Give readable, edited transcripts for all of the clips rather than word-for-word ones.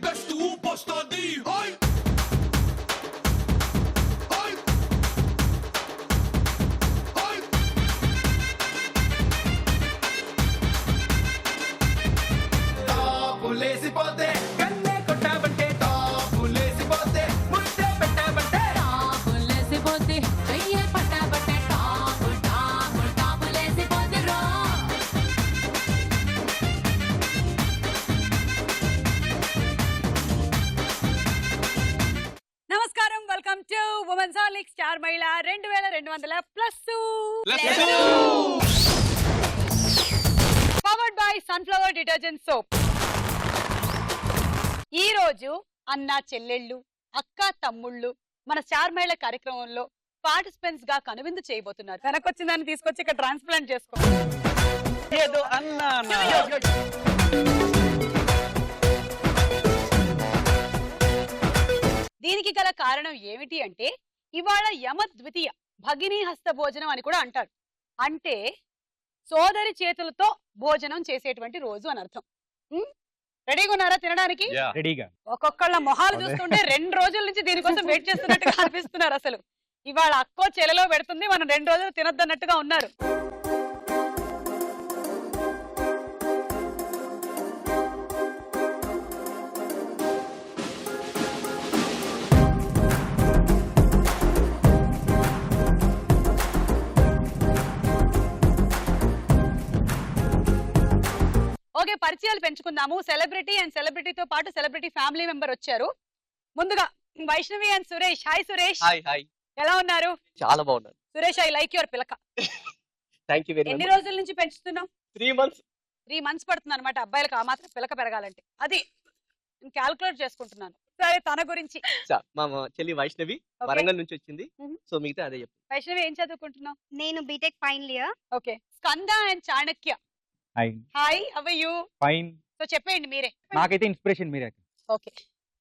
Best ఊపొస్తుంది high high high టాపులేసిపోతే కన్నే కొట్టాబంటే టాపులేసిపోతే ముద్దే పెట్టాబంటే టాపులేసిపోతే చెయ్యే పట్టాబట్టే టాపులేసిపోతే రో. నమస్కారం, welcome to women's league star మహిళ 2200 plus powered by Sunflower detergent soap. ఈ రోజు అన్న చెల్లెళ్ళు, అక్క తమ్ముళ్ళు మన స్టార్ మహిళ కార్యక్రమంలో పార్టిసిపెంట్స్ గా కనువిందు చేయబోతున్నారు. వెనకొచ్చిందని తీసుకొచ్చి ఇక్కడ ట్రాన్స్ప్లాంట్ చేసుకో. ఏదో అన్నా దీనికి గల కారణం ఏమిటి అంటే ఇవాళ యమ ద్వితీయ, భగినీ హస్త భోజనం అని కూడా అంటారు. అంటే సోదరి చేతులతో భోజనం చేసేటువంటి రోజు అని అర్థం. రెడీగా ఉన్నారా తినడానికి? రెడీగా. ఒక్కొక్కళ్ళ మొహాలు చూస్తుంటే 2 రోజుల నుంచి దీనికోసం వెయిట్ చేస్తున్నట్టుగా అనిపిస్తున్నారు. అసలు ఇవాళ అక్కో చెలలో పెడుతుంది, మనం 2 రోజులు తినొద్దన్నట్టుగా ఉన్నారు. ఓకే, పరిచయాలు పెంచుకుందాము. సెలబ్రిటీ అండ్ సెలబ్రిటీతో పాటు సెలబ్రిటీ ఫ్యామిలీ మెంబర్ వచ్చారు. ముందుగా Vaishnavi and Suresh. Hi Suresh. Hi hi. ఎలా ఉన్నారు? చాలా బాగున్నారు. సురేష్, ఐ లైక్ యువర్ పిలక. థాంక్యూ వెరీ ఎన్ని మచ్. రోజుల నుంచి పెంచుతున్నావు? 3 months. 3 months పడుతుంది అనమాట అబ్బాయిలకు ఆ మాత్రం పిలక పెరగాలంటే. అది నేను క్యాల్కులేట్ చేసుకుంటున్నాను. సరే, తన గురించి. మా చెల్లి వైష్ణవి Okay. వరంగల్ నుంచి వచ్చింది. Mhm. సో మిగతా అదే చెప్పు. వైష్ణవి ఏం చదువుకుంటున్నావు? నేను B Tech final year. Okay. Skanda and Chanakya. Hi. Hi, how are you? Fine. So చెప్పండి మీరే. నాకైతే ఇన్స్పిరేషన్ మీరే. ఓకే.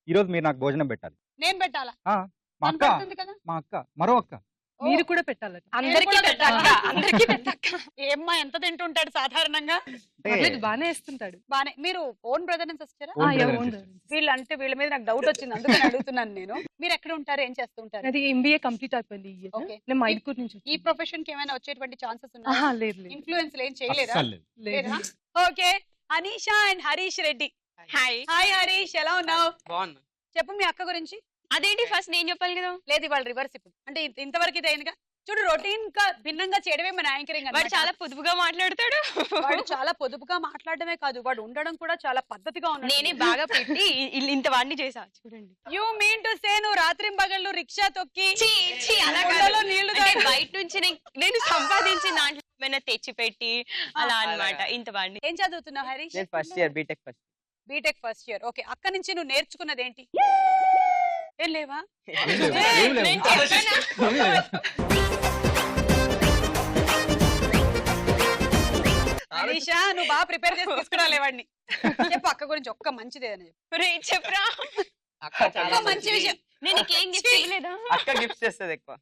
ఈ రోజు మీరు నాకు భోజనం పెట్టాలి. నేను పెట్టాలా? మా తను అక్క, పెడుతుంది కదా. మా అక్క, మరో అక్క. మీరు కూడా పెట్టాలి. అందరికీ అందరికీ పెట్టాలా? పెట్టాలి. అందరికీ పెట్టాక ఏమ్మా ఎంత తింటుంటాడు సాధారణంగా? అంటే బానే వేస్తుంటాడు. బానే. మీరు ఓన్ బ్రదర్ అండ్ సిస్టరా? Own brother and sister. వీళ్ళ మీద నాకు డౌట్ వచ్చింది, అందుకని అడుగుతున్నాను నేను. మీరు ఎక్కడ ఉంటారు, ఏం చేస్తూ ఉంటారు? అది ఎంబీఏ కంప్లీట్ అయిపోయింది ఈ year. Okay. నేను మైదుకూరు నుంచి ఈ ప్రొఫెషన్ కి ఏమైనా వచ్చేటువంటి ఛాన్సెస్ ఉన్నాయా? ఆహా, లేదు లేదు ఇన్ఫ్లుయెన్స్ ఏం చేయలేదా? అస్సలు లేదు. లేదు. లేదా? Okay. Anisha and Harish Reddy. Hi hi Harish, ఎలా ఉన్నావు? బాగున్నా. చెప్పు మీ అక్క గురించి. అదేంటి ఫస్ట్ నేను చెప్పాలి కదా. లేదు, ఇవాళ రివర్స్. ఇప్పుడు అంటే ఇంతవరకు ఇది అయిందిగా. చూడు, రొటీన్ గా భిన్నంగా చేయడమే మన యాంకరింగ్. వాడు చాలా పొదుపుగా మాట్లాడతాడు. వాడు చాలా పొదుపుగా మాట్లాడమే కాదు, వాడు ఉండడం కూడా చాలా పద్ధతిగా ఉన్నాడు. నేనే బాగా పెట్టి ఇంత వాడిని చేసా చూడండి. యూ మీన్ టు సే నువ్వు రాత్రింబగళ్ళు రిక్షా తొక్కి ఛీ, ఛీ, అలా కాదు. కుండలో నీళ్లు అంటే తాగి- బయట నుంచి నేను సంపాదించిన దాంట్లో ఏమైనా తెచ్చి పెట్టి అలా అన్నమాట. ఇంత వాడిని ఏం చదువుతున్నావు హరీష్? నేను first year B Tech first. B Tech first year. Okay. అక్క నుంచి నువ్వు నేర్చుకున్నది ఏంటి? ఏం లేవా? ఏం లేవు. నేను చెప్పానా? హరీషా, నువ్వు బాగా ప్రిపేర్ చేసి తీసుకురాలేవాడిని. చెప్పు అక్క గురించి ఒక్క మంచిది ఏదైనా చెప్పు. రే, చెప్పరా. అక్క చాలా ఒక్క మంచి విషయం. నేను నీకేం గిఫ్ట్ ఇవ్వలేదా? అక్క గిఫ్ట్స్ చేస్తుంది ఎక్కువ.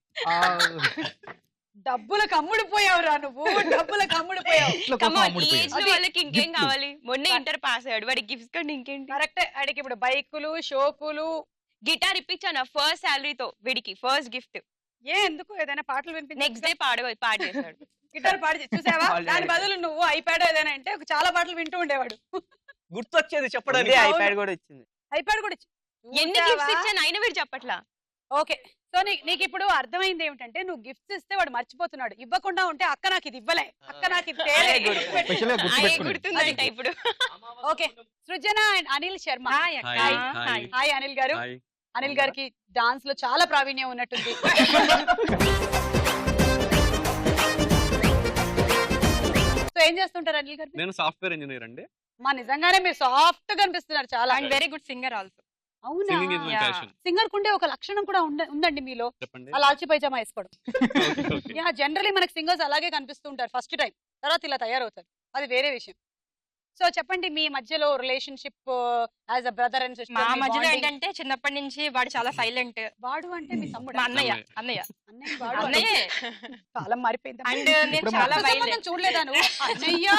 డబ్బులకు అమ్ముడుపోయావురా నువ్వు, డబ్బులకు అమ్ముడుపోయావు. ఇట్లా Come కోసం on, ఈ అమ్ముడిపోయింది. ఏజ్ లో అది వాళ్ళకి ఇంకేం gift. కావాలి? మొన్న ఇంటర్ పాస్ అయ్యాడు, వాడికి గిఫ్ట్స్ కంటే ఇంకేంటి? కరెక్టే. అడిగి ఇప్పుడు బైకులు, షోకులు. గిటార్ ఇప్పించాను ఫస్ట్ శాలరీతో వీడికి, ఫస్ట్ గిఫ్ట్. ఎందుకు ఏదైనా పాటలు వినిపించి నెక్స్ట్ డే పాట చేశాడు. గిటార్ పాడి చూసావా? Already. దాని బదులు నువ్వు ఐప్యాడ్ ఏదైనా అంటే చాలా పాటలు వింటూ ఉండేవాడు. గుర్తొచ్చేది చెప్పడానికి అవును. ఐప్యాడ్ కూడా ఇచ్చింది. ఐప్యాడ్ కూడా ఎన్ని గిఫ్ట్స్ ఇచ్చాను అయినా వీడు చెప్పట్లా. ఓకే. సో నీకు ఇప్పుడు అర్థమైంది ఏమిటంటే నువ్వు గిఫ్ట్స్ ఇస్తే వాడు మర్చిపోతున్నాడు. ఇవ్వకుండా ఉంటే అక్క నాకు ఇది ఇవ్వలే, అక్క నాకు ఇది తేలే. అదే గుర్తు. Special గా ఆయే గుర్తుపెట్టుకుని. గుర్తుందంట ఇప్పుడు. Okay. Srujana and Anil Sharma. Hi అక్క. హాయ్. హాయ్. హాయ్ అనిల్ గారు. అనిల్ గారికి డాన్స్ లో చాలా ప్రావీణ్యం ఉన్నట్టుంది. సో ఏం చేస్తుంటారు అనిల్ గారు? నేను సాఫ్ట్వేర్ ఇంజనీర్ అండి. మా నిజంగానే మీరు సాఫ్ట్ గా అనిపిస్తున్నారు చాలా. And very good singer also. అవునా? Singing is my Yeah. Passion. Singer కుండే ఒక లక్షణం కూడా ఉందండి మీలో, చెప్పండి. ఆ లాల్చి పైజామా వేసుకోవడం. Okay. యా, జనరలీ మనకి సింగర్స్ అలాగే కనిపిస్తూ ఉంటారు ఫస్ట్ టైం, తర్వాత ఇలా తయారవుతారు, అది వేరే విషయం. సో చెప్పండి, మీ మధ్యలో relationship as a brother and sister. మా మధ్యలో ఏంటంటే చిన్నప్పటి నుంచి వాడు చాలా సైలెంట్. వాడు అంటే మీ తమ్ముడు? మా అన్నయ్య. అన్నయ్య అన్నయ్య వాడు అన్నయ్య కాలం మారిపోయింది. అండ్ నేను ఇప్పుడు చాలా రక్త సంబంధం వైలెంట్. చూడలేదా నువ్వు? అన్నయ్య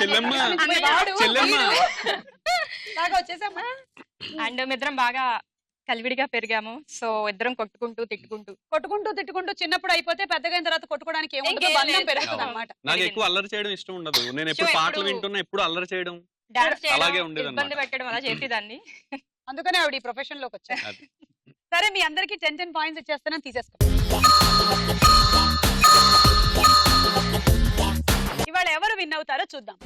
చెల్లెమ్మ. అన్నయ్య, వాడు, చెల్లెమ్మ. వీడు. బాగా వచ్చేసామ్మా. అండ్ ఇద్దరం బాగా కలివిడిగా పెరిగాము. సో ఇద్దరం కొట్టుకుంటూ తిట్టుకుంటూ చిన్నప్పుడు అయిపోతే పెద్దగా తర్వాత కొట్టుకోవడానికి ఏముండదు, ఇంకేం బంధం లేదు. పెరుగుతుంది అన్నమాట. నాకు ఎక్కువ అల్లరి చేయడం ఇష్టం ఉండదు. నేను ఎప్పుడు సో పాటలు ఎప్పుడు- వింటున్నా, ఎప్పుడు అల్లరి చేయడం. డాన్స్ అలాగే చేయడం, ఉండేదన్నమాట. ఇబ్బంది పెట్టడం అలా చేసేదాన్ని. అందుకనే ఆవిడ ఈ ప్రొఫెషన్ లోకి వచ్చారు. అది. సరే మీ అందరికి 10 పాయింట్స్ ఇచ్చేస్తానని తీసేసుకో. ఇవాళ ఎవరు విన్ అవుతారో చూద్దాం.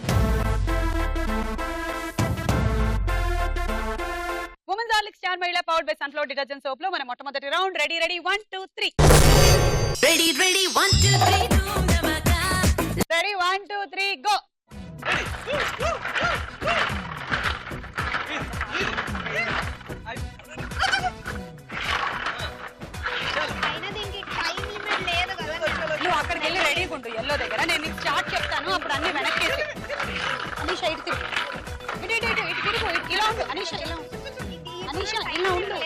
ఉమెన్స్ హార్లిక్స్ స్టార్ మహిళా powered by Sunflower detergent soap లో మన మొట్టమొదటి round. Ready 1 2 3. Ready, 1 2 3 ready 1 2 3 go. నువ్వు అక్కడికి వెళ్ళి రెడీగా ఉండు ఎల్లో దగ్గర. నేను నీకు స్టార్ట్ చెప్తాను, అప్పుడు అన్ని వెనక్కేసి. అనీషా ఇటు తిరుగు. ఇటు తిరుగు. ఇలా ఉండు అనీషా, ఇలా ఉండు. అనీషా ఇలా ఉండు.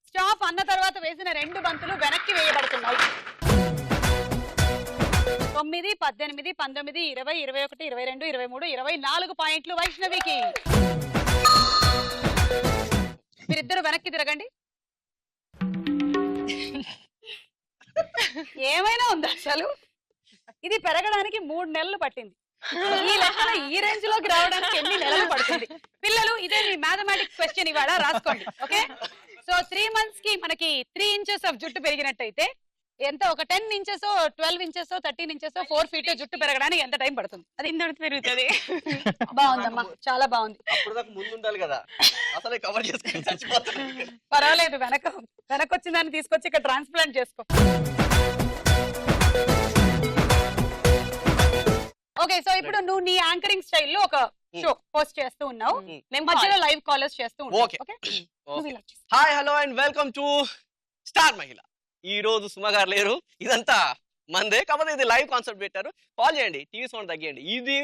స్టాప్ అన్న తర్వాత వేసిన 2 బంతులు వెనక్కి వేయబడుతున్నాయి. 9 18 19 20 21 22 23 24 పాయింట్లు వైష్ణవికి. మీరిద్దరు వెనక్కి తిరగండి. ఏమైనా ఉందా అసలు? ఇది పెరగడానికి 3 నెలలు పట్టింది. ఈ లెక్కన ఈ రేంజ్ లోకి రావడానికి ఎన్ని నెలలు పడుతుంది? పిల్లలు ఇదే మీ మ్యాథమెటిక్స్ క్వశ్చన్ ఇవాళ రాసుకోండి. ఓకే, సో 3 months కి మనకి 3 inches ఆఫ్ జుట్టు పెరిగినట్టయితే ఎంత? ఒక 10 inches 12 inches 13 inches 4 feet జుట్టు పెరగడానికి ఎంత టైం పడుతుంది? అది ఇంత పెరుగుతుంది. బాగుందమ్మా, చాలా బాగుంది. అప్పుడు దాకా ముందు ఉండాలి కదా, అసలే కవర్ చేసుకుని చచ్చిపోతాను. పర్వాలేదు, వెనకొచ్చిన దాన్ని తీసుకొచ్చి ఇక్కడ ట్రాన్స్ప్లాంట్ చేసుకో. ఓకే, సో ఇప్పుడు నువ్వు నీ యాంకరింగ్ స్టైల్లో ఒక షో పోస్ట్ చేస్తూ ఉన్నావు. మేము మధ్యలో లైవ్ కాలర్స్ చేస్తూ ఉంటాం. Okay. ఓకే, నువ్వు ఇలా చేస్తావు. Hi hello and welcome to star మహిళ. ఈ రోజు సుమ గారు లేరు, ఇదంతా మందే. కాకపోతే ఇది లైవ్ కాన్సెప్ట్ పెట్టారు. కాల్ చేయండి, టీవీ సౌండ్ తగ్గియండి. ఇది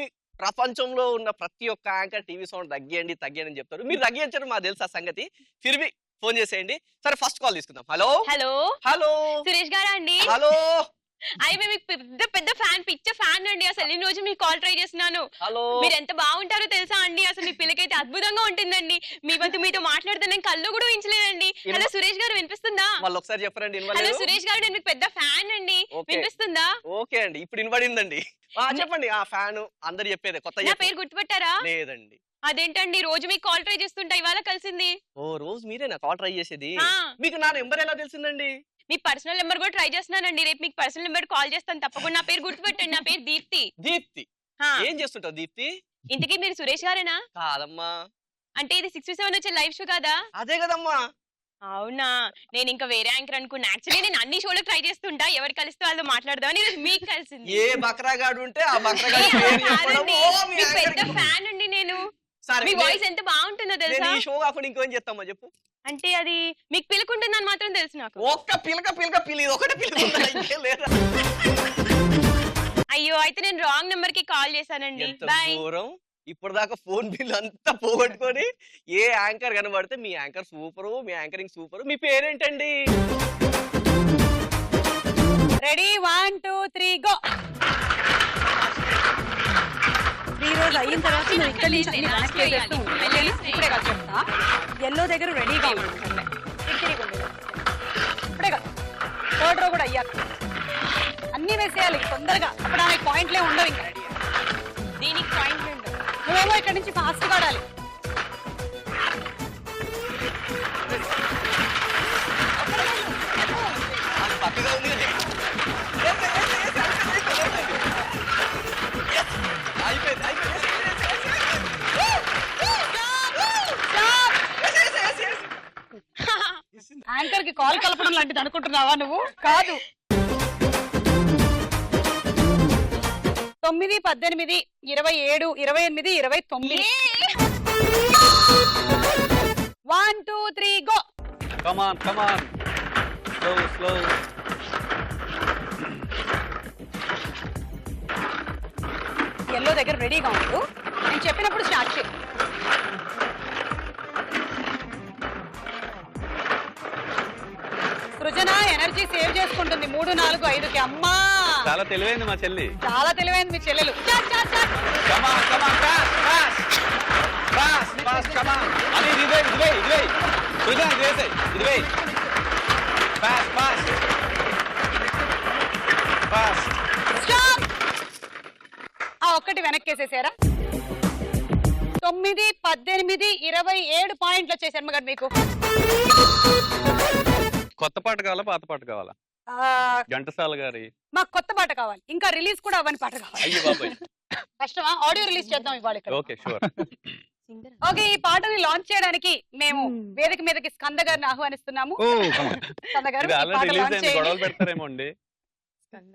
ప్రపంచంలో ఉన్న ప్రతి ఒక్క యాంకర్ టీవీ సౌండ్ తగ్గియండి అని చెప్తారు. మీరు తగ్గించడం మాకు తెలుసు ఆ సంగతి. ఫిర్బి ఫోన్ చేసేయండి. సరే ఫస్ట్ కాల్ తీసుకుందాం. హలో హలో హలో సురేష్ గారా అండి? హలో అయ్యి మీకు పెద్ద ఫ్యాన్, పిచ్చ ఫ్యాన్ అండి. అసలు ఎన్ని రోజు మీకు కాల్ ట్రై చేస్తున్నాను. హలో మీరు ఎంత బాగుంటారో తెలుసా అండి? అసలు మీ పిల్లకైతే అద్భుతంగా ఉంటుందండి. మీ వంతు మీతో మాట్లాడితే నేను కళ్ళు కూడా ఊహించలేదండి. హలో సురేష్ గారు, వినిపిస్తుందా? వాళ్ళు ఒకసారి చెప్పరండి. హలో సురేష్ గారు, నేను మీకు పెద్ద ఫ్యాన్ అండి. వినిపిస్తుందా? ఓకే అండి, ఇప్పుడు వినబడిందండి. చెప్పండి. ఆ ఫ్యాన్ అందరు చెప్పేదే. కొత్త నా పేరు గుర్తుపెట్టారా? లేదండి. అదేంటండి రోజు మీకు కాల్ ట్రై చేస్తుంటా, ఇవాళ కలిసింది. ఓ రోజు మీరే నా కాల్ ట్రై చేసేది? ఆ. మీకు నా నెంబర్ ఎలా తెలిసిందండి? మీ పర్సనల్ నెంబర్ కూడా ట్రై చేస్తున్నానండి. రేపు మీకు పర్సనల్ నెంబర్ కాల్ చేస్తాను తప్పకుండా. నా పేరు గుర్తుపెట్టండి, నా పేరు దీప్తి. దీప్తి? ఆ, ఏం చేస్తుంటావు దీప్తి? ఇంతకీ మీరు సురేష్ గారేనా? కాదమ్మా. అంటే ఇది 6 to 7 వచ్చే లైవ్ షో కాదా? అదే కదమ్మా. అవునా, నేను ఇంకా వేరే యాంకర్ అనుకున్నా. యాక్చువల్లీ నేను అన్ని షోలకు ట్రై చేస్తుంటా, ఎవరు కలిస్తే వాళ్ళు మాట్లాడదామని ఈరోజు మీకు కలిసింది. ఏ బక్రాగాడు ఉంటే ఆ బక్రాగాడు ఏ, పేరు చెప్పడం. కాదండి, ఓ, మీ మీకు పెద్ద యాంకర్కి. ఫ్యాన్ అండి నేను. సరే, మీ నేను- వాయిస్ ఎంత బాగుంటుందో నేను తెలుసా? ఈ షో కాకుండా ఇంకేం చేస్తామా చెప్పు. అంటే అది మీకు పిలుకుంటుందని మాత్రం తెలుసు నాకు. ఒక్క పిలక పిల్లి, ఇది ఒకటే పిలుకుందా? ఇంకేం లేదా? అయ్యో, అయితే నేను రాంగ్ నెంబర్ కి కాల్ చేశానండి. ఎంత బాయ్. దూరం. ఇప్పుడు దాకా ఫోన్ బిల్ అంతా పోగొట్టుకొని ఏ యాంకర్ కనబడితే మీ యాంకర్ సూపరు, మీ యాంకరింగ్ సూపరు. మీ పేరేంటండి? Ready 1 2 3 go. 3 రోజులు అయిన తర్వాత నువ్వు ఇక్కడి నుంచి అన్ని వెనక్కి వేసేస్తూ ఉండు. ఓకేనా? ఇప్పుడే కాదు చెప్తా. ఎల్లో దగ్గర రెడీగా ఉంటుంది. ఇప్పుడే కాదు, 3rd రో కూడా అయ్యాక అన్ని వేసేయాలి తొందరగా. అప్పుడు ఆమె పాయింట్లే ఉండవు. ఇంకా దీనికి పాయింట్ ఉండదు. నువ్వేమో ఇక్కడి నుంచి ఫాస్ట్ గా ఆడాలి. అది పక్కగా ఉంది కదా. అయిపోయింది, అయిపోయింది. యాంకర్ కి కాల్ కలపడం లాంటిది అనుకుంటున్నావా నువ్వు? కాదు. 9 18 27 28 29. 1 2 3 గో. కమాన్ స్లో ఎల్లో దగ్గర రెడీగా ఉండు, నేను చెప్పినప్పుడు స్టార్ట్ చేయి. సృజన ఎనర్జీ సేవ్ చేసుకుంటుంది 3, 4, 5కి. అమ్మా చాలా తెలివైంది మా చెల్లి. చాలా తెలివైంది మీ చెల్లెలు. Chat, chat, chat. Come on fast come on. అది ఇదివే సృజన ఇదివే ఫాస్ట్ స్టాప్. ఆ ఒక్కటి వెనక్కేసేసారా? 9, 18, 27 పాయింట్లు వచ్చేసారు మగ మీకు. కొత్త పాట కావాలా పాత పాట కావాలా? ఆ, ఘంటసాల గారి. మాకు కొత్త పాట కావాలి, ఇంకా రిలీజ్ కూడా అవ్వని పాట కావాలి. అయ్యో బాబాయ్. కష్టమా? ఆడియో రిలీజ్ చేద్దాం ఇవాళ ఇక్కడ. Okay sure. ఓకే, ఈ పాటని లాంచ్ చేయడానికి మేము వేదిక మీదకి స్కంద గారిని ఆహ్వానిస్తున్నాము. ఓ కమాన్. స్కంద గారు, ఇది ఈ ఆల్రెడీ పాట రిలీజ్ లాంచ్ అయింది, గొడవలు చేయండి. పెడతారేమో అండి.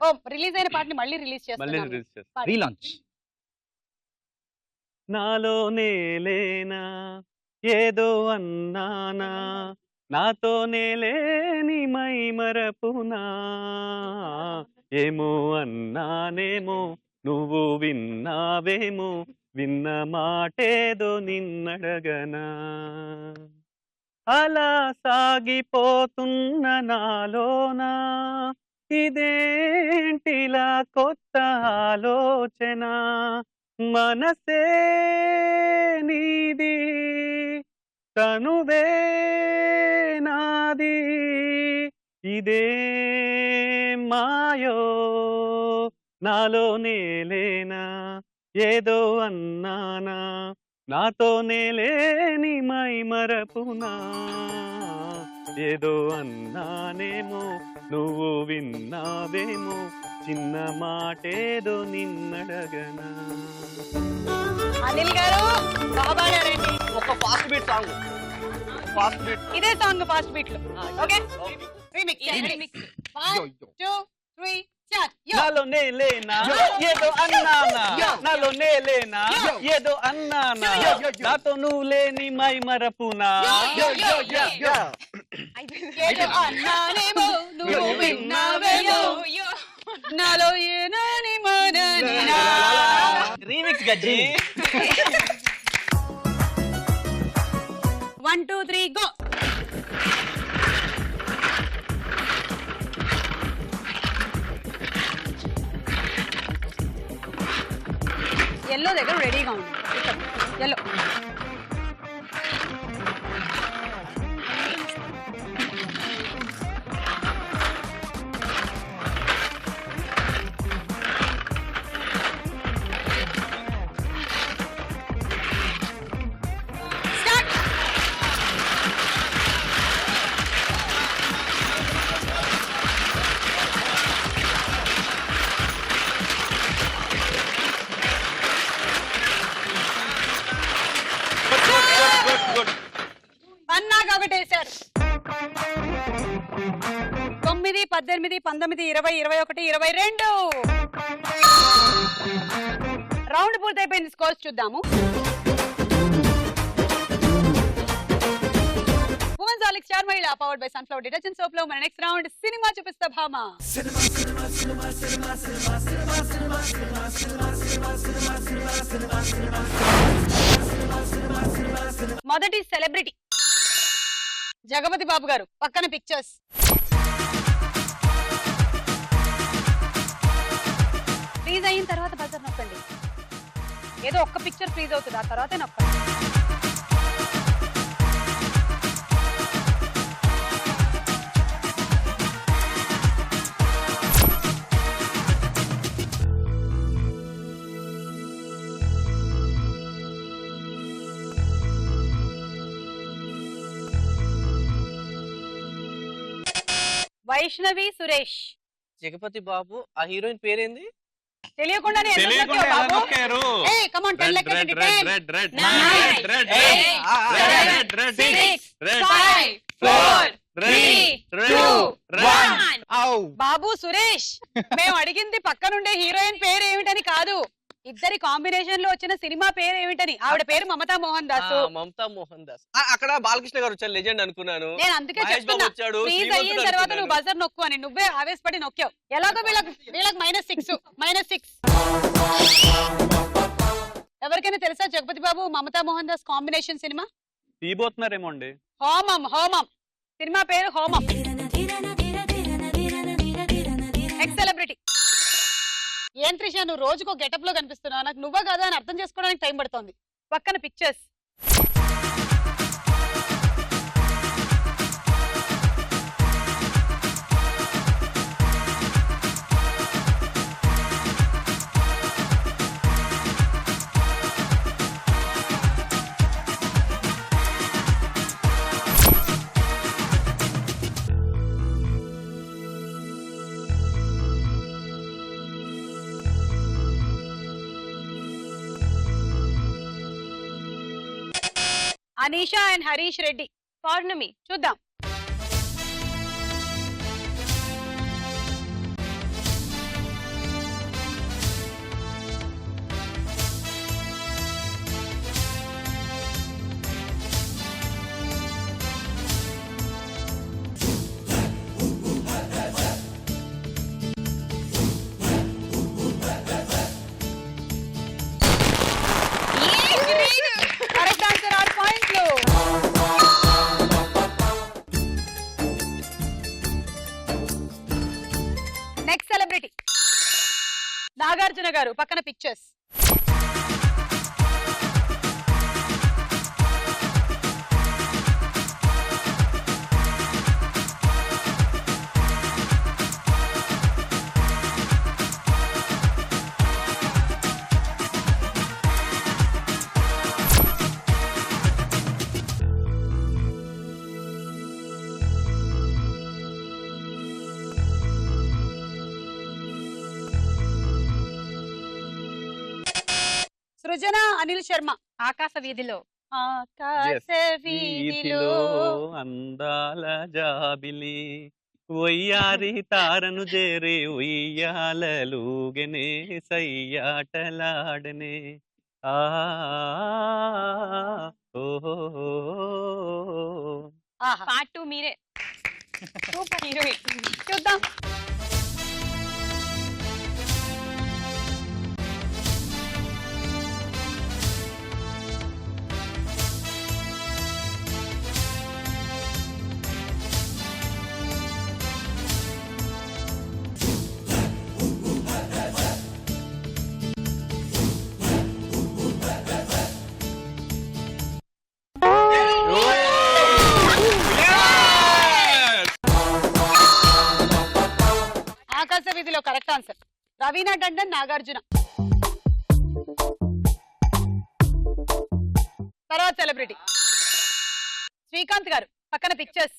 ఓ, రిలీజ్ అయిన పాటని మళ్ళీ రిలీజ్ మళ్ళీ చేస్తున్నాము. రిలీజ్ చేస్తాం. పాడు. రీలాంచ్. నాలోనే లేనా ఏదో అన్నానా, నాతోనే లేని మై మరపునా, ఏమో అన్నానేమో నువ్వు విన్నావేమో, విన్న మాటేదో నిన్నడగనా, అలా సాగిపోతున్న నాలోనా, ఇదేంటిలా కొత్త ఆలోచన, మనసే నీది తనువే నాది, ఇదే మాయో నాలోనే లేనా ఏదో అన్నానా, నాతోనే లేని మై మరపునా, ఏదో అన్నానేమో నువ్వు విన్నావేమో, చిన్న మాటేదో నిన్నడగనా. అనిల్ గారు బాగా పాడారండి. ఒక ఫాస్ట్ బీట్ సాంగ్. ఇదే సాంగ్ ఫాస్ట్ బీట్ లో. Okay, remix. Remix. 1, 2, 3 స్టార్ట్. నాలోనే లేనా ఏదో అన్నానా, నాలోనే లేనా ఏదో అన్నానా, నాతో నువ్వు లేని మై మరపునా, ఏదో అన్నానేమో నువ్వు విన్నావేమో, నాలో ఏనాని మననినా. రీమిక్స్ గజ్జి. 1, 2, 3 గో. ఎల్లో దగ్గర రెడీగా ఉంది. Yellow start. పన్నాగా ఒకటేశారు. 9, 18, 19, 20, 21, 22. రౌండ్ పూర్తయిపోయింది. స్కోర్స్ చూద్దాము. ఉమెన్స్ ఆలిక్ స్టార్ మహిళ powered by Sunflower detergent soap లో మన నెక్స్ట్ రౌండ్ సినిమా చూపిస్తా భామా. మొదటి సెలబ్రిటీ జగపతి బాబు గారు, పక్కన పిక్చర్స్. ఫ్రీజ్ అయిన తర్వాత బజర్ నొక్కండి. ఏదో ఒక్క పిక్చర్ ఫ్రీజ్ అవుతుంది, ఆ తర్వాతే నొక్కండి. వైష్ణవి సురేష్. జగపతి బాబు. ఆ హీరోయిన్ పేరేంది? తెలియకుండానే ఎందుకు తెలియకుండా నొక్కావు ఎలా బాబు? నొక్కారు? ఏయ్, come on, 10 రెడ్ లెక్కండి. Red 10, red red 9, red 8, red 6, red 5, 4, 3, 2, 1. బాబు సురేష్, మేము అడిగింది పక్కనుండే హీరోయిన్ పేరు ఏమిటని కాదు, ఇద్దరి కాంబినేషన్ లో వచ్చిన సినిమా పేరు ఏమిటని? ఆవిడ పేరు మమతా మోహన్ దాస్. మమతా మోహన్ దాస్. అక్కడ బాలకృష్ణ గారు వచ్చారు, లెజెండ్ అనుకున్నాను. నేను అందుకే మహేష్ బాబు చెప్తున్నా వచ్చాడు, ఫ్రీజ్ శ్రీమంతుడు అయిన తర్వాత అనుకున్నాను. నువ్వు బజర్ నొక్కు అని నువ్వే ఆవేశపడి నొక్కావు. ఎలాగో వీళ్ళకి -6 ఎవరికైనా తెలుసా జగపతి బాబు మమతా మోహన్ దాస్ కాంబినేషన్ సినిమా? తీయబోతున్నారేమో అండి. హోమం సినిమా పేరు హోమం. X celebrity. ఏం త్రిష నువ్వు రోజుకో గెటప్ లో కనిపిస్తున్నావు, నాకు నువ్వా కాదా అని అర్థం చేసుకోవడానికి టైం పడుతోంది. పక్కన పిక్చర్స్. అనీషా అండ్ హరీష్ రెడ్డి. పౌర్ణమి. చూద్దాం. కరెక్ట్ ఆన్సర్ 6 పాయింట్లు. నెక్స్ట్ సెలబ్రిటీ నాగార్జున గారు. పక్కన పిక్చర్స్. సృజన అనిల్ శర్మ. ఆకాశ వీధిలో. ఆకాశ వీధిలో వీధిలో. అందాల జాబిలి ఒయ్యారి తారను చేరే ఉయ్యాలలుగనే సయ్యాటలాడనే ఆ ఓహో ఆహా. పార్ట్ 2 మీరే. Super heroine. చూద్దాం. ఆకాశ వీధిలో కరెక్ట్ ఆన్సర్. రవీనా టండన్, నాగార్జున. తర్వాత సెలబ్రిటీ శ్రీకాంత్ గారు. పక్కన పిక్చర్స్.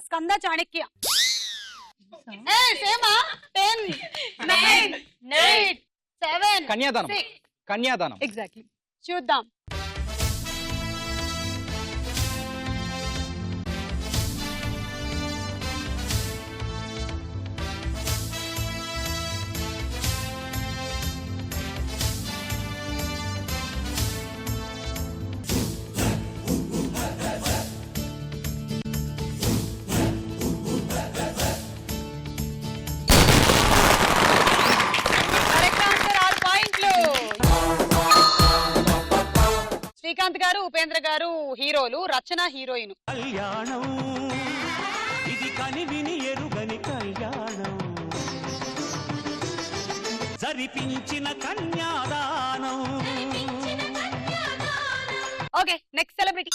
స్కంద చాణక్య. సేమా 10 9 8 7 కన్యాదానం. 6. కన్యాదానం. ఎగ్జాక్ట్లీ. చూద్దాం. కరెక్ట్ ఆన్సర్ 6 పాయింట్లు. శ్రీకాంత్ గారు, ఉపేంద్ర గారు హీరోలు, రచన హీరోయిన్. కళ్యాణం ఇది కనివిని ఎరుగని కళ్యాణం జరిపించిన కన్యాదానం. Okay next celebrity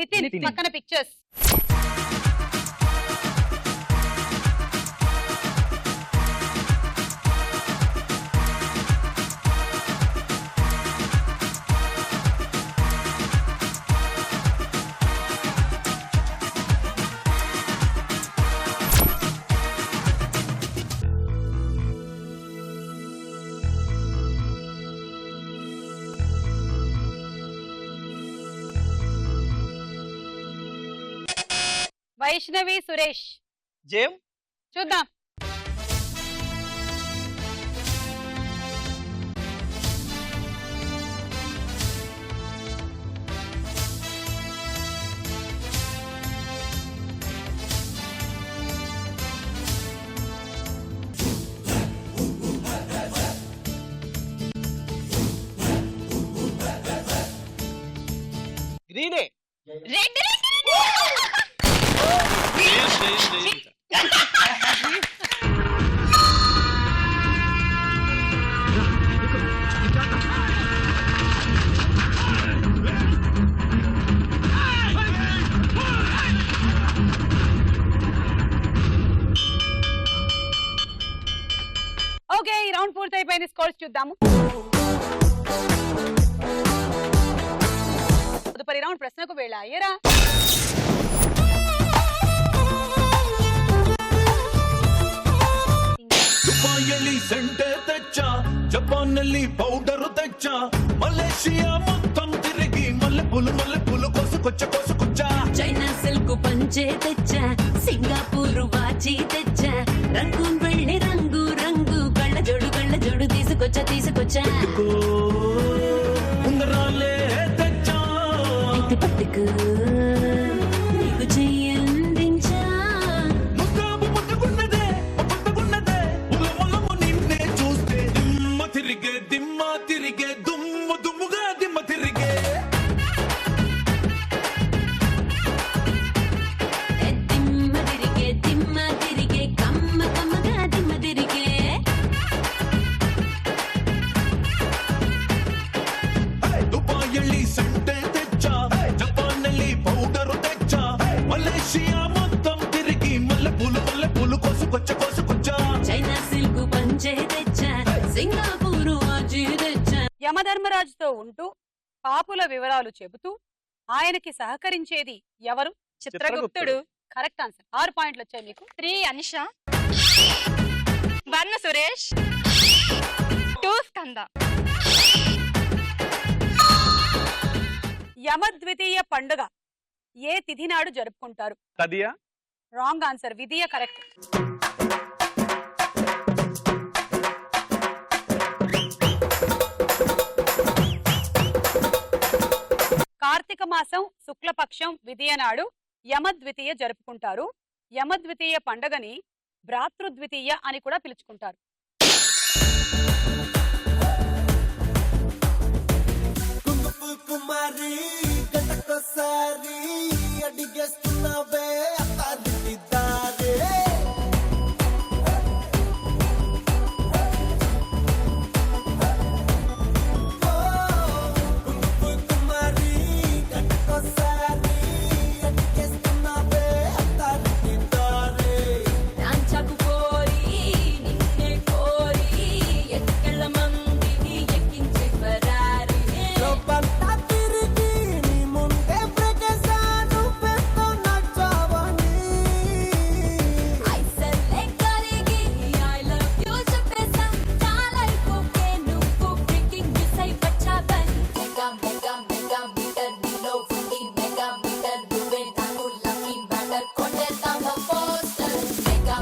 Nithin. పక్కన పిక్చర్స్. వైష్ణవి సురేష్. జేమ్ చూద్దాం. గ్రీనే. రెడ్ ఓకే, ఈ రౌండ్ పూర్తయిపోయింది. స్కోర్స్ చూద్దాము. తదుపరి రౌండ్ ప్రశ్నకు వేళ. అయ్యరా ದುಬಾಯಲ್ಲಿ ಸೆಂಟೆ ತೆಚ್ಚ ಜಪಾನ್ನಲ್ಲಿ ಪೌಡರ್ ತೆಚ್ಚ ಮಲೇಷಿಯಾ మొత్తం తిరిగి మల్లె పూలు కోసుకొచ్చ చైనా సిల్క్ పంచే తెచ్చా సింగపూర్ వాచి తెచ్చా రంగూన్ వెళ్ళి రంగు రంగు కళ్ళ జోడు తీసుకొచ్చా ఉంగరాలే తెచ్చా పట్టుకు నీకు చెయ్యందించా ముస్తాబు ముట్టుకున్నదే ఉలమలము నిన్నే చూస్తే దిమ్మ తిరిగే దుమ్ముగా దిమ్మ తిరిగే దిమ్మ తిరిగే కమ్మగా దిమ్మ తిరిగే ದುಬಾಯಲ್ಲಿ ಸೆಂಟೆ ತೆಚ್ಚ ಜಪಾನ್ನಲ್ಲಿ ಪೌಡರ್ ತೆಚ್ಚ ಮಲೇಷಿಯಾ మొత్తం తిరిగి మల్లె పూలు కోసుకొచ్చ చైనా సిల్క్ పంచే తెచ్చా సింగపూర్ వాచి తెచ్చా. యమధర్మరాజుతో ఉంటూ పాపుల వివరాలు చెబుతూ ఆయనకి సహకరించేది ఎవరు? చిత్రగుప్తుడు. Correct answer. 6 పాయింట్లు వచ్చాయి మీకు. 3 అనిష, 1 సురేష్, 2 స్కంద. యమద్వితీయ పండుగ ఏ తిథి నాడు జరుపుకుంటారు? తదియా. Wrong answer. విధియ కరెక్ట్. కార్తీక మాసం శుక్లపక్షం విధియ నాడు యమద్వితీయ జరుపుకుంటారు. యమద్వితీయ పండుగని భ్రాతృద్వితీయ అని కూడా పిలుచుకుంటారు. కుమారి గంటకోసారి అడిగేస్తున్నావే అత్తారింటి దారే కుమారి గంటకోసారి అడిగేస్తున్నావే అత్తారింటి దారే రాంచకు కోరి నిన్నే కోరి ఎక్కల మందిని ఎక్కించి పరారి లోపంతా తిరిగి నీ ముందే బ్రగేశాను పెద్ద నచ్చావని ఐసలే కరిగి ఐ లవ్ యూ చెప్పేసా చాలా అయిపోకే నువ్వు బ్రేకింగ్ మిస్ అయి వచ్చావని మెగా మీటర్ నీలో ఉంది మెగా మీటర్ నువ్వే నాకు లక్కీ బ్యాటర్ కొట్టేద్దామా పోస్టర్ మెగా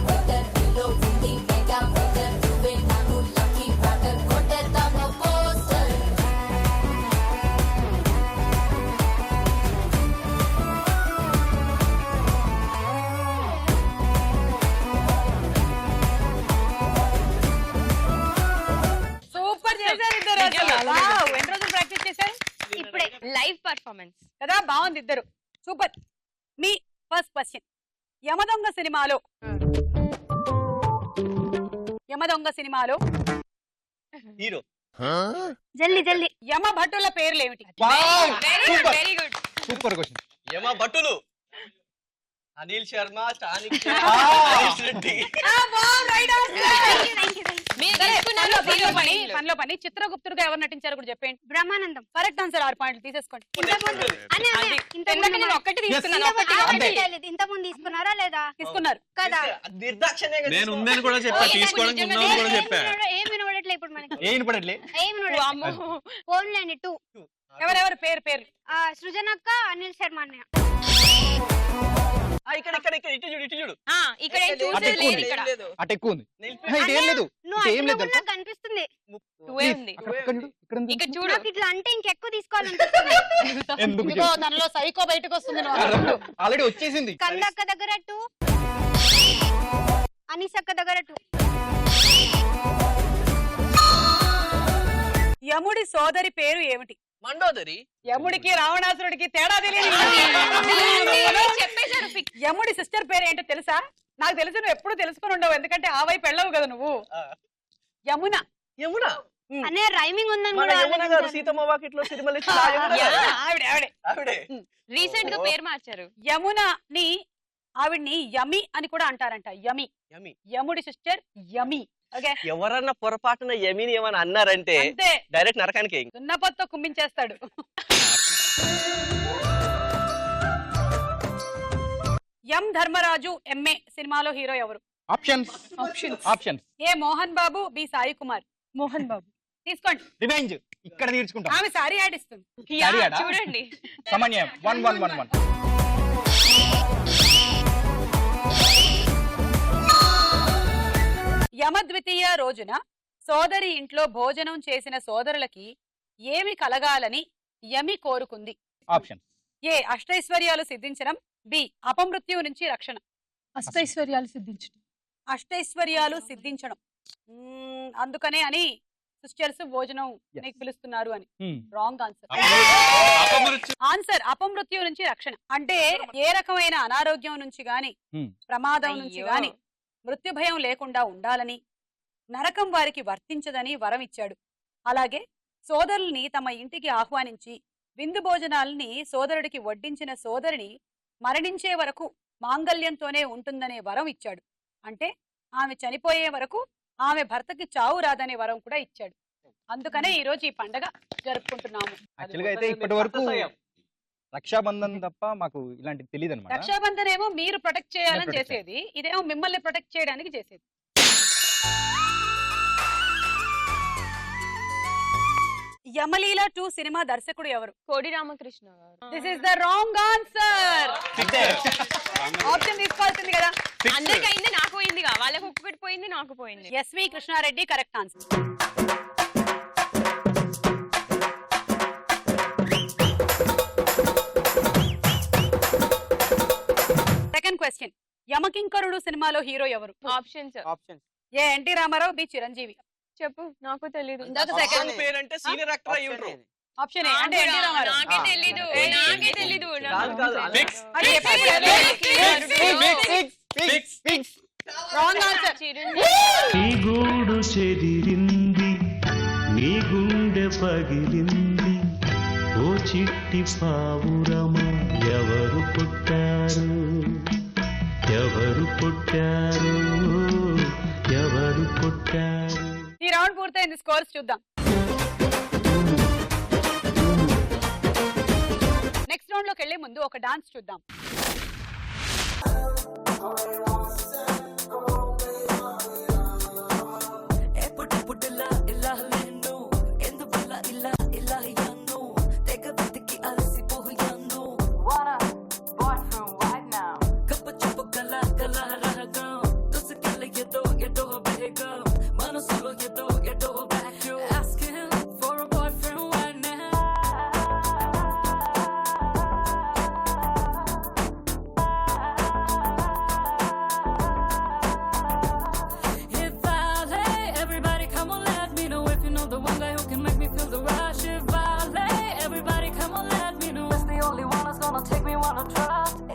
మీటర్ నీలో ఉంది మెగా మీటర్ నువ్వే నాకు లక్కీ బ్యాటర్ కొట్టేద్దామా పోస్టర్. సూపర్ చేశారు ఇద్దరు అసలు. వావ్, ఎన్ని రోజులు ప్రాక్టీస్ చేశారు? ఇప్పుడే లైవ్ పర్ఫార్మెన్స్. కదా, బాగుంది ఇద్దరు. సూపర్. మీ ఫస్ట్ క్వశ్చన్. యమదొంగ సినిమాలో హీరో. జల్లి యమ భటుల పేర్లు ఏమిటి? Very good. Super question. యమ భటులు అనిల్ శర్మ, స్టానిక్ రెడ్డి. మీరు తెలుసుకున్నారు పనిలో పని. చిత్రగుప్తుడుగా ఎవరు నటించారు కూడా చెప్పండి. బ్రహ్మానందం. Correct answer. 6 పాయింట్లు తీసేసుకోండి. ఇంతకు నేను ఒక్కటి తీసుకున్నాను. ఇంత ముందు తీసుకున్నారా లేదా? తీసుకున్నారు కదా. నిర్దాక్షిణ్యంగా నేను ఉందని కూడా చెప్పా, తీసుకోవడానికి ఉందని కూడా చెప్పా. ఏం వినబడట్లే ఇప్పుడు మనకి. ఏం వినపడట్లే. ఏం వినబడట్లే. ఫోన్లేండి 2. ఎవరెవరు పేరు? సృజనక్క, అనిల్ శర్మ అన్నయ్య. ఇక్కడ ఇక్కడ ఇక్కడ ఇటు చూడు ఇటు చూడు. ఇక్కడ ఏం లేదు, చూసేది అటు లేదు ఎక్కువ ఇక్కడ. లేదు. అటు ఎక్కువ ఉంది నిలిపి- ఇదేం లేదు నువ్వు ఇదేం లేదు అట్లా తెలుసా? నాకు కనిపిస్తుంది టూవే ఉంది అక్కడ ఇక్కడ చూడు, ఇక్కడ ఉంది. ఇక్కడ చూడు. నాకు ఇట్లా అంటే ఇంకెక్కువ తీసుకోవాలనిపిస్తుంది ఎందుకు ఇదిగో తనలో సైకో బయటకు వస్తుంది నువ్వు అసలు. ఆల్రెడీ వచ్చేసింది కందక్క దగ్గర 2 అనిసక్క దగ్గర 2 యముడి సోదరి పేరు ఏమిటి? మండోదరి. యముడికి రావణాసురుడికి తేడా తెలియదు. చెప్పేశారు fix. యముడి సిస్టర్ పేరు ఏంటో తెలుసా? నాకు తెలుసు, నువ్వు ఎప్పుడు తెలుసుకుని ఉండవు, ఎందుకంటే ఆ వైపు వెళ్ళవు కదా నువ్వు. యమున. యమున. అనే రైమింగ్ ఉందని మన కూడా యమున గారు ఆలోచించాను. సీతమ్మ వాకిట్లో సిరిమల్లి ఇచ్చిన ఆ యమున యా. గారు. ఆవిడే ఆవిడే ఆవిడే. రీసెంట్ గా పేరు మార్చారు. యమునని ఆవిడ్ని యమి అని కూడా అంటారంట. యమి. యమి. యముడి సిస్టర్ యమి. ఓకే, ఎవరన్నా పొరపాటున యమిని ఏమని అన్నారంటే అంతే, డైరెక్ట్ నరకానికి. దున్నపోతుతో కుమ్మించేస్తాడు. ఎం ధర్మరాజు ఎంఏ సినిమాలో హీరో ఎవరు? Options options A Mohan Babu, B Sai Kumar. Mohan Babu. తీసుకోండి, రివెంజ్ ఇక్కడ తీర్చుకుంటాం ఆమె సారీ ఆడిస్తుంది. యా, సరే ఆడా? చూడండి. సమన్వయం 1-1-1-1 యమద్వితీయ రోజున సోదరి ఇంట్లో భోజనం చేసిన సోదరులకి ఏమి కలగాలని యమి కోరుకుంది? ఆప్షన్ ఏ అష్టైశ్వర్యాలు సిద్ధించడం, బి అపమృత్యు నుంచి రక్షణ. అష్టైశ్వర్యాలు సిద్ధించడం. అష్టైశ్వర్యాలు సిద్ధించడం. అందుకనే అని సిస్టర్స్ భోజనం Yes. నీకు పిలుస్తున్నారు అని. Hmm. Wrong answer. ఆన్సర్ అపమృత్యు నుంచి రక్షణ అంటే ఏ రకమైన అనారోగ్యం నుంచి గాని Hmm. ప్రమాదం నుంచి అయ్యో. గాని మృత్యు భయం లేకుండా ఉండాలని, నరకం వారికి వర్తించదని వరం ఇచ్చాడు. అలాగే సోదరుల్ని తమ ఇంటికి ఆహ్వానించి విందు భోజనాల్ని సోదరుడికి వడ్డించిన సోదరిని మరణించే వరకు మాంగల్యంతోనే ఉంటుందనే వరం ఇచ్చాడు. అంటే ఆమె చనిపోయే వరకు ఆమె భర్తకి చావు రాదనే వరం కూడా ఇచ్చాడు. అందుకనే ఈ రోజు ఈ పండగ జరుపుకుంటున్నాము. యాక్చువల్గా అయితే ఇప్పటి వరకు రక్షాబంధన్ తప్ప మాకు ఇలాంటిది తెలియదు అనమాట. రక్షాబంధన్ ఏమో మీరు ప్రొటెక్ట్ చేయాలని protect చేసేది, ఇదేమో మిమ్మల్ని ప్రొటెక్ట్ చేయడానికి చేసేది. యమలీల 2 సినిమా దర్శకుడు ఎవరు? కోడి రామకృష్ణ గారు. This is the wrong answer. Option తీసుకోవాల్సింది కదా. అందరికి అయింది, నాకు పోయిందిగా. వాళ్ళకి ఒక్కటి పోయింది, నాకు పోయింది. S V Krishna Reddy correct answer. Second question, Yamakinkarudu సినిమాలో హీరో ఎవరు? Options A N T Rama Rao, B Chiranjeevi. చెప్పు, నాకు తెలీదు. ఇందాక సెకండ్ పేరంటే సీనియర్ యాక్టర్ అయి ఉంటారు. ఆప్షన్ ఏ అంటే ఎన్టీ రామారావు. నాకే తెలీదు, నాకే తెలీదు. అరే, రాంగ్ ఆన్సర్. నీ గూడు చెదిరింది, నీ గుండె పగిలింది, ఓ చిట్టి పావురమ ఎవరు పుట్టారు, ఎవరు పుట్టారు, ఎవరు పుట్టారు. ఈ రౌండ్ పూర్తయింది, స్కోర్స్ చూద్దాం. నెక్స్ట్ రౌండ్ లోకి వెళ్లే ముందు ఒక డాన్స్ చూద్దాం.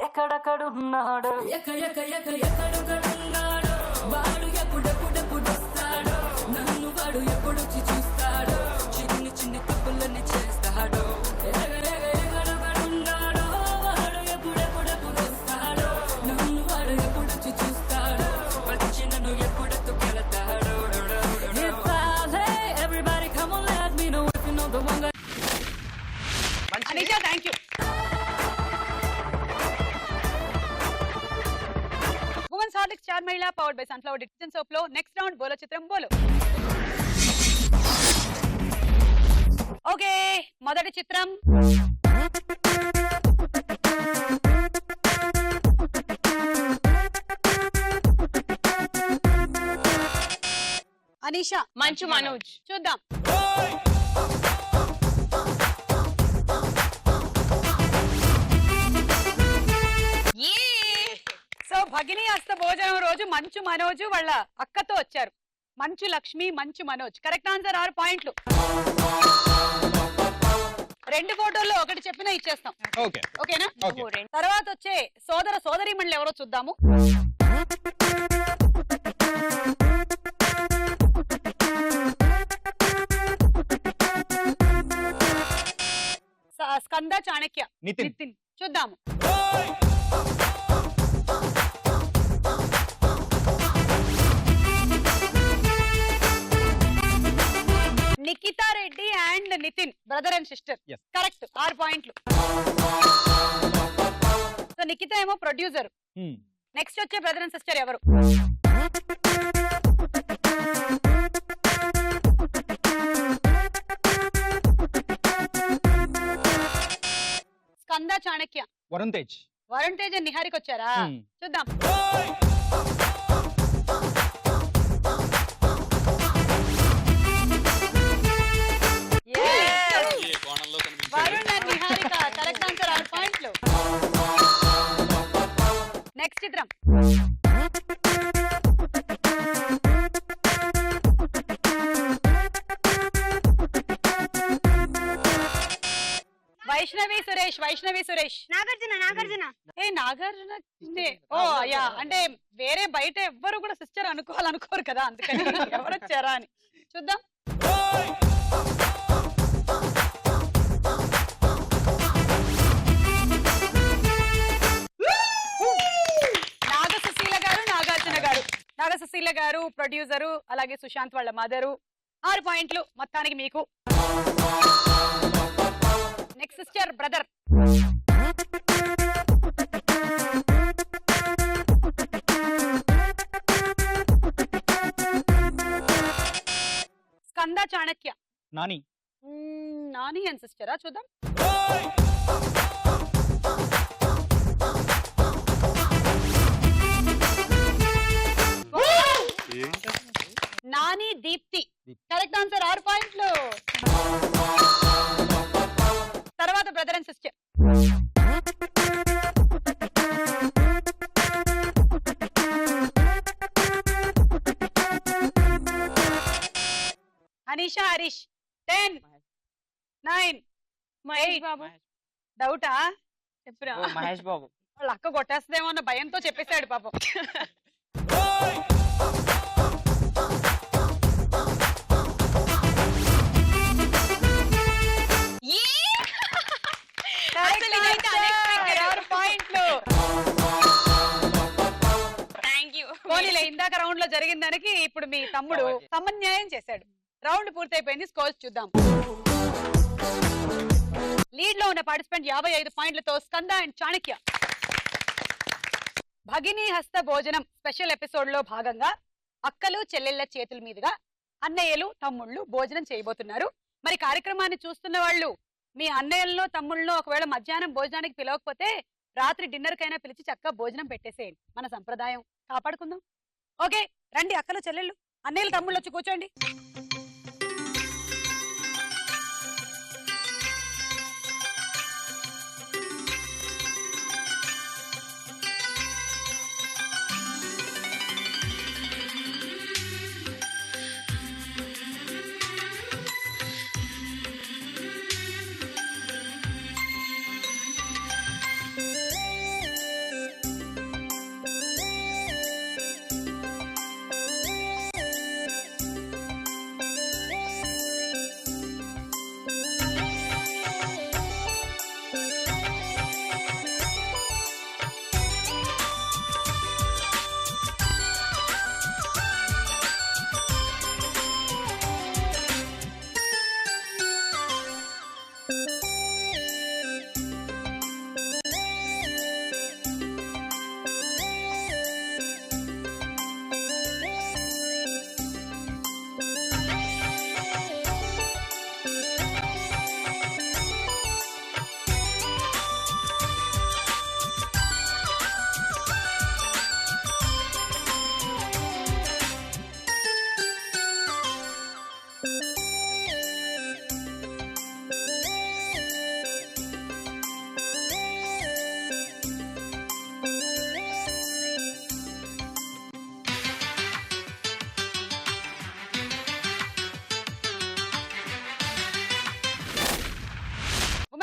ఎక్కడెక్కడున్నాడు ఎక్కడెక్కడున్నాడు వాడు ఎప్పుడెప్పుడెప్పుడు వస్తాడు నన్ను వాడు ఎప్పుడొచ్చి చూస్తాడు చిన్ని చిన్ని తప్పులన్నీ చేస్తాడు ఎక్కడెక్కడున్నాడు వాడు ఎప్పుడెప్పుడెప్పుడు వస్తాడు నన్ను వాడు ఎప్పుడొచ్చి చూస్తాడు వచ్చి నన్ను ఎప్పుడెత్తుకెళ్తాడు. Everybody come on let me know if you know the one guy. Anisha, thank you. Women's Horlicks Star Mahila powered by Sunflower Detergent Soap లో నెక్స్ట్ రౌండ్ బోలో చిత్రం బోలో. ఓకే, మొదటి చిత్రం మంచు మనోజ్. చూద్దాం. సో భగిని హస్త భోజనం రోజు మంచు మనోజు వాళ్ళ అక్కతో వచ్చారు. మంచు లక్ష్మి, మంచు మనోజ్. కరెక్ట్ ఆన్సర్ 6 పాయింట్లు. 2 ఫోటోల్లో ఒకటి చెప్పినా ఇచ్చేస్తాం. ఓకే ఓకేనా? ఓకే. తర్వాత వచ్చే సోదర సోదరీమణులు ఎవరో చూద్దాము. స్కంద, చాణక్య, నితిన్. చూద్దాము. Nikhita Reddy and Nithin, brother and sister. Yes. Correct, 6 పాయింట్లు. సో నిఖిత ఏమో ప్రొడ్యూసర్. నెక్స్ట్ వచ్చే బ్రదర్ అండ్ సిస్టర్ ఎవరు? స్కంద, చాణక్య, వరుణ్ తేజ్. వరుణ్ తేజ్ అండ్ నిహారిక వచ్చారా? చూద్దాం. Varun and Niharika, correct answer, 6 పాయింట్లు. నెక్స్ట్ చిత్రం. వైష్ణవి సురేష్, వైష్ణవి సురేష్. నాగార్జున. ఏ నాగార్జున. ఓ యా, అంటే వేరే బయట ఎవ్వరు కూడా సిస్టర్ అనుకోరు కదా, అందుకని ఎవరు వచ్చారా అని చూద్దాం. నాగ సుశీల గారు, నాగార్జున గారు. నాగ సుశీల గారు ప్రొడ్యూసరు, అలాగే సుశాంత్ వాళ్ళ మదరు. 6 పాయింట్లు మొత్తానికి మీకు. Next sister, brother. Skanda, Chanakya, Nani. Nani and సిస్టరా? చూద్దాం. నాని, దీప్తి. కరెక్ట్ ఆన్సర్, 6 పాయింట్లు. తర్వాత brother and sister. Anisha, Harish. 10, 9, Mahesh Babu. డౌటా? చెప్పురా. మహేష్ బాబు. వాళ్ళ అక్క కొట్టేస్తుందేమో అన్న భయంతో చెప్పేశాడు పాపం. అసలు ఇదైతే unexpected. 6 పాయింట్లు. Thank you. పోనీలే, ఇందాక రౌండ్ లో జరిగిన దానికి ఇప్పుడు మీ తమ్ముడు సమన్యాయం చేశాడు. రౌండ్ పూర్తయిపోయింది. స్కోర్స్ చూద్దాం. లీడ్ లో ఉన్న పార్టిసిపెంట్ 55 పాయింట్లతో స్కంద అండ్ చాణక్య. భగిని హస్త భోజనం స్పెషల్ ఎపిసోడ్ లో భాగంగా అక్కలు చెల్లెళ్ల చేతుల మీదుగా అన్నయ్యలు తమ్ముళ్ళు భోజనం చేయబోతున్నారు. మరి కార్యక్రమాన్ని చూస్తున్న వాళ్ళు మీ అన్నయ్యలను తమ్ముళ్ళను ఒకవేళ మధ్యాహ్నం భోజనానికి పిలవకపోతే రాత్రి డిన్నర్ కైనా పిలిచి చక్కగా భోజనం పెట్టేసేయండి. మన సంప్రదాయం కాపాడుకుందాం. ఓకే, రండి అక్కలు చెల్లెళ్ళు, అన్నయ్యలు తమ్ముళ్ళు వచ్చి కూర్చోండి.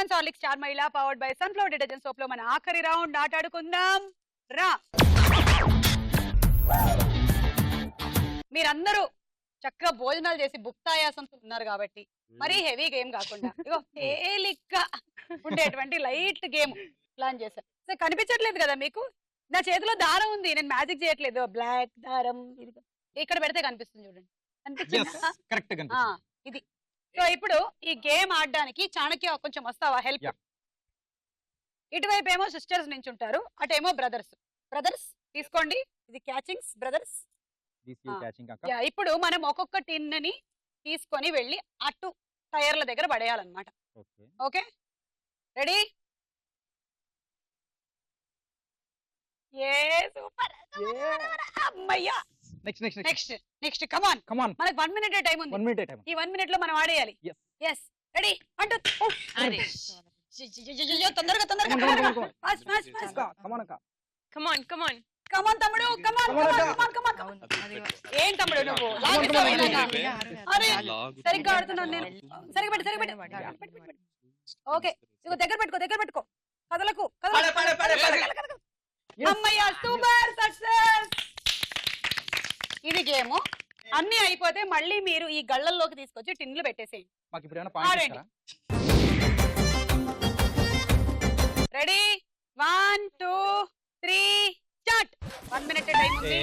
సుమన్ సార్లిక్ స్టార్ మహిళ powered by Sunflower detergent soap లో మన ఆఖరి రౌండ్ ఆట ఆడుకుందాం రా. మీరందరూ చక్కగా భోజనాలు చేసి భుక్తాయాసంతో ఉన్నారు కాబట్టి మరీ హెవీ గేమ్ కాకుండా ఇగో తేలిగ్గా ఉండేటువంటి లైట్ గేమ్ ప్లాన్ చేశాను. సో కనిపించట్లేదు కదా మీకు, నా చేతిలో దారం ఉంది, నేను మ్యాజిక్ చేయట్లేదు. బ్లాక్ దారం ఇది ఇక్కడ పెడితే కనిపిస్తుంది చూడండి, కనిపించిందా? కరెక్ట్ ఇది. సో ఇప్పుడు ఈ గేమ్ ఆడడానికి చాణక్య కొంచెం వస్తావా హెల్ప్? ఇటువైపు ఏమో సిస్టర్స్ నుంచి ఉంటారు, అటేమో బ్రదర్స్. బ్రదర్స్ తీసుకోండి, ఇది క్యాచింగ్స్ బ్రదర్స్. ఇప్పుడు మనం ఒక్కొక్క టిన్ ని తీసుకొని వెళ్ళి అటు టైర్ల దగ్గర పడేయాలన్నమాట. Okay ready? సూపర్ అమ్మయ్యా. Next come on. మనకి 1 minute టైం ఉంది. ఈ 1 minute లో మనం ఆడేయాలి. yes రెడీ అంటూ తొందరగా కమాన్ తమ్ముడు కమాన్. ఏం తమ్ముడు నువ్వు అరే సరిగ్గా ఆడుతున్నాను నేను. సరిగ్గా పెట్టు. ఓకే ఇగో దగ్గర పెట్టుకో కదలకు. అమ్మయ్యా సూపర్ సక్సెస్. ఇది గేమ్. అన్ని అయిపోతే మళ్ళీ మీరు ఈ గళ్ళల్లోకి తీసుకొచ్చి టిన్లు పెట్టేసేయండి. Ready 1 2 3 start. 1 minute టైం ఉంది.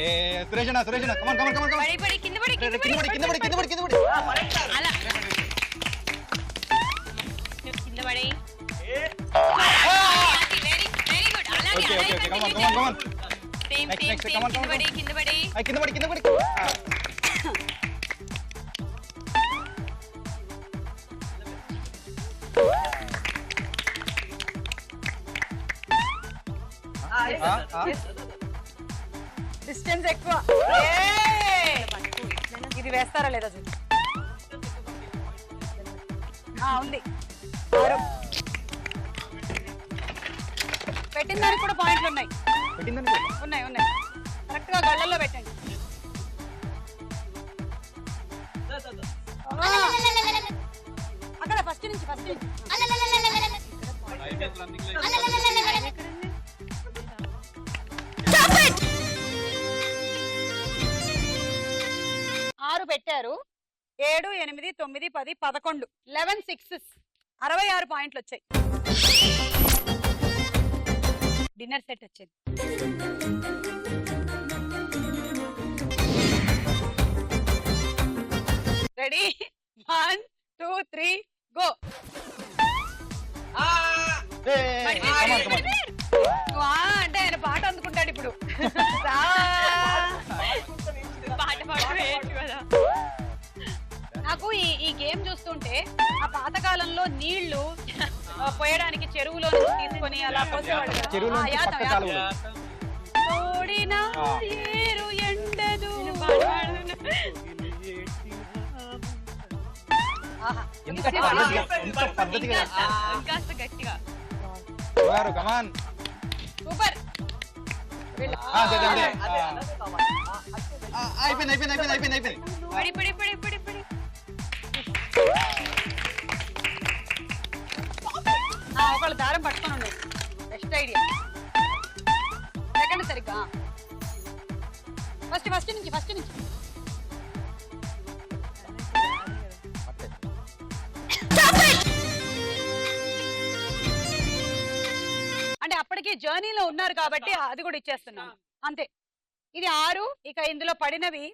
పడి కింద పడి. అలా కింద పడి. Very good. అలాగే కింద పడి. డిస్టెన్స్ ఎక్కువ. ఇది వేస్తారా లేదా చూడు. ఉంది. పెట్టిన దానికి కూడా పాయింట్లు ఉన్నాయి. కరెక్ట్ గా గళ్ళల్లో పెట్టండి. అక్కడ ఫస్ట్ నుంచి 6 పెట్టారు. 7 8 9 10 11 11 6 66 పాయింట్లు వచ్చాయి. డిన్నర్ సెట్ వచ్చింది. Ready 1 2 3 go. అంటే ఆయన పాట అందుకుంటాడు ఇప్పుడు. నాకు ఈ గేమ్ చూస్తుంటే ఆ పాతకాలంలో నీళ్లు పోయడానికి చెరువులో నుంచి తీసుకొని అలా పోసేవాడు. గట్టిగా సూపర్. అయిపోయింది. ఒకళ్ళు దారం పట్టుకొని ఉండే బెస్ట్ ఐడియా. సెకండ్ సరిగ్గా ఫస్ట్ నుంచి అంటే అప్పటికి జర్నీలో ఉన్నారు కాబట్టి అది కూడా ఇచ్చేస్తున్నాం అంతే. ఇది 6. ఇక ఇందులో పడినవి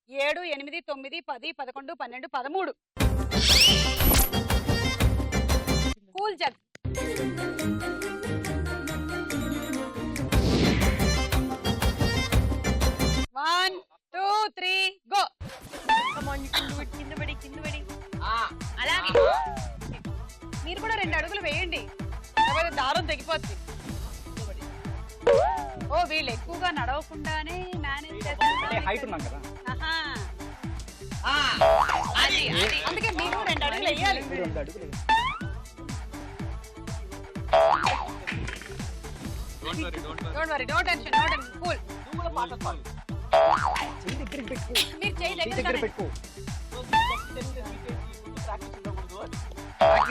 7 8 9 10 11 12 13. Cool jug. One, 2, 3 go. కింద పడి. అలాగే మీరు కూడా 2 అడుగులు వేయండి, లేకపోతే దారం తెగిపోద్ది. ఓ వీళ్ళు ఎక్కువగా నడవకుండానే మేనేజ్ చేస్తారు. హైట్ ఉన్నాం కదా. అందుకే మీరు 2 అడుగులు వేయాలి. Don't worry, no tension, cool. మీరు చేయి దగ్గర పెట్టుకో.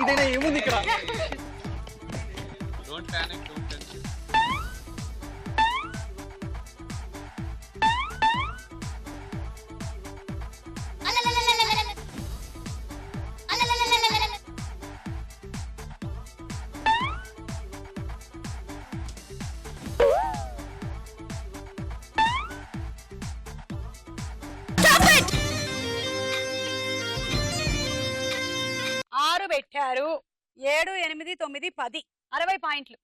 ఇదేనా ఏముంది ఇక్కడ? Don't panic, don't tension. ఆరు పెట్టారు 7, 8, 9, 10 60 పాయింట్లు.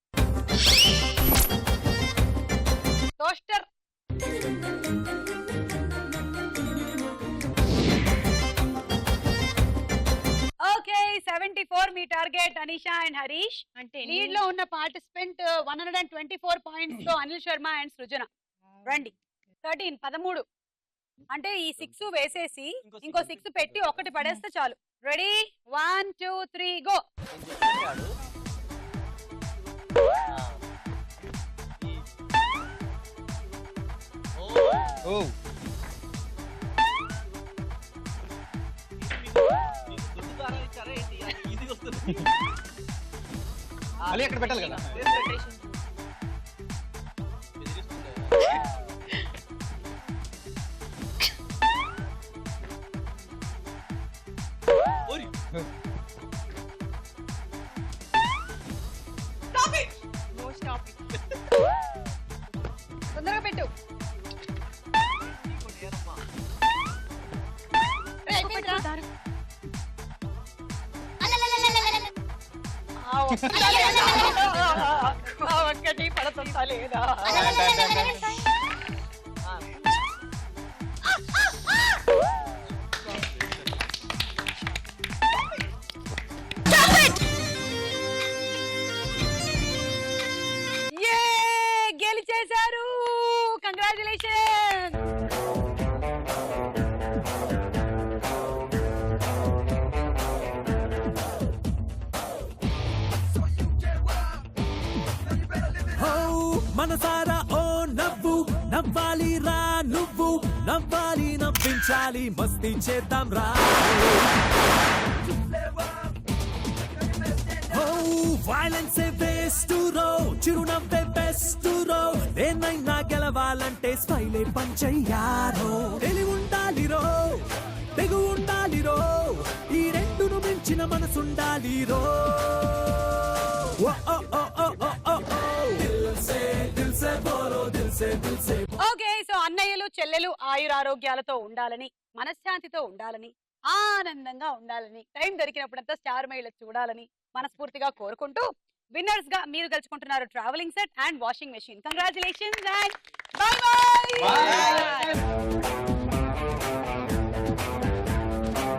Toaster okay 74 me target Anisha and Harish. అంటే లీడ్ లో ఉన్న పార్టిసిపెంట్ 124 పాయింట్స్ తో అనిల్ శర్మ అండ్ సృజన. రండి 13 అంటే ఈ 6 వేసేసి ఇంకో 6 పెట్టి ఒకటి పడేస్తే చాలు. Ready 1 2 3 go. ఓ మళ్ళీ ఎక్కడ పెట్టాలి కదా. తొందరగా పెట్టు. ఒక్కటి పడుతుందా లేదా? గెలిచేశారు. కంగ్రాచులేషన్. మనసారా ఓ నవ్వు నవ్వాలి రా నువ్వు నవ్వాలి నవ్వించాలి మస్తీ చేద్దాం రా. వైలెన్స్ వేస్ట్ రో చిరునవ్వే బెస్ట్ రో దేన్నైనా గెలవాలంటే స్మైలే పంచయ్యారో. తెలివి ఉండాలి రో తెగు ఉండాలి రో ఈ రెండును మించిన మనసుండాలి రో. ఓకే సో అన్నయ్యలు చెల్లెలు ఆయురారోగ్యాలతో ఉండాలని, మనశ్శాంతితో ఉండాలని, ఆనందంగా ఉండాలని, టైం దొరికినప్పుడంతా స్టార్ మహిళ చూడాలని మనస్ఫూర్తిగా కోరుకుంటూ విన్నర్స్ గా మీరు గెలుచుకుంటున్నారు travelling set and washing machine. Congratulations and bye by.